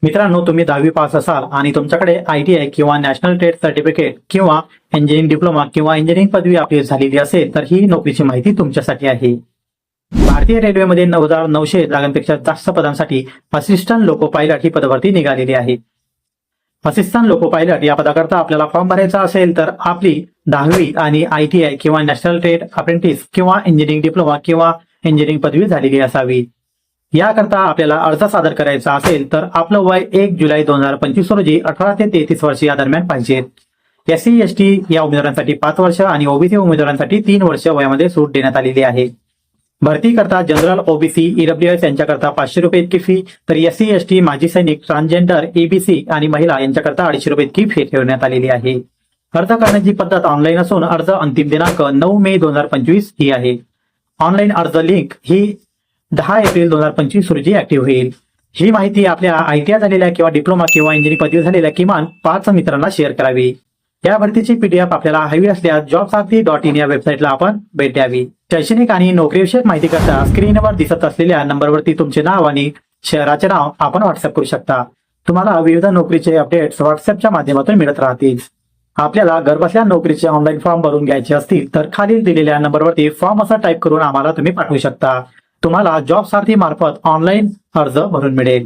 मित्रांनो, तुम्ही 10वी पास असाल आणि तुमच्याकडे ITI किंवा नॅशनल ट्रेड सर्टिफिकेट किंवा इंजिनिअरिंग डिप्लोमा किंवा इंजिनिअरिंग पदवी आपली झालेली असेल तर ही नोकरीची माहिती तुमच्यासाठी आहे. भारतीय रेल्वेमध्ये 9,900 जागांपेक्षा जास्त पदांसाठी असिस्टंट लोको पायलट ही पदभरती निघालेली आहे. असिस्टंट लोको पायलट या पदाकरता आपल्याला फॉर्म भरायचा असेल तर आपली 10वी आणि ITI किंवा नॅशनल ट्रेड अप्रेंटिस किंवा इंजिनिअरिंग डिप्लोमा किंवा इंजिनिअरिंग पदवी झालेली असावी. याकरता आपल्याला अर्ज सादर करायचा असेल तर आपलं वय 1 जुलै 2025 रोजी 18 ते 33 वर्ष या दरम्यान पाहिजे. SC ST या उमेदवारांसाठी 5 वर्ष आणि OBC उमेदवारांसाठी 3 वर्ष वयामध्ये सूट देण्यात आलेली आहे. भरती करता जनरल, OBC, EWS यांच्याकरता 500 रुपये इतकी फी, तर SC ST, माजी सैनिक, ट्रान्सजेंडर, EBC आणि महिला यांच्याकरता 250 रुपये इतकी फी ठेवण्यात आलेली आहे. अर्ज करण्याची पद्धत ऑनलाईन असून अर्ज अंतिम दिनांक 9 मे 2025 ही आहे. ऑनलाईन अर्ज लिंक ही 10 एप्रिल 2025 रोजी ऍक्टिव्ह होईल. ही माहिती आपल्या ITI झालेल्या किंवा डिप्लोमा किंवा इंजिनिअरिंग पदवी झालेल्या किमान 5 मित्रांना शेअर करावी. या भरतीची PDF आपल्याला हवी असल्यास jobsathi.in या वेबसाईटला आपण भेट द्यावी. शैक्षणिक आणि नोकरीविषयक माहिती करता स्क्रीनवर दिसत असलेल्या नंबरवरती तुमचे नाव आणि शहराचे नाव आपण व्हॉट्सअप करू शकता. तुम्हाला विविध नोकरीचे अपडेट्स व्हॉट्सअपच्या माध्यमातून मिळत राहतील. आपल्याला घरबसल्या नोकरीचे ऑनलाईन फॉर्म भरून घ्यायचे असतील तर खालील दिलेल्या नंबरवरती फॉर्म असा टाईप करून आम्हाला तुम्ही पाठवू शकता. तुम्हाला जॉब सारथी मार्फत ऑनलाईन अर्ज भरून मिळेल.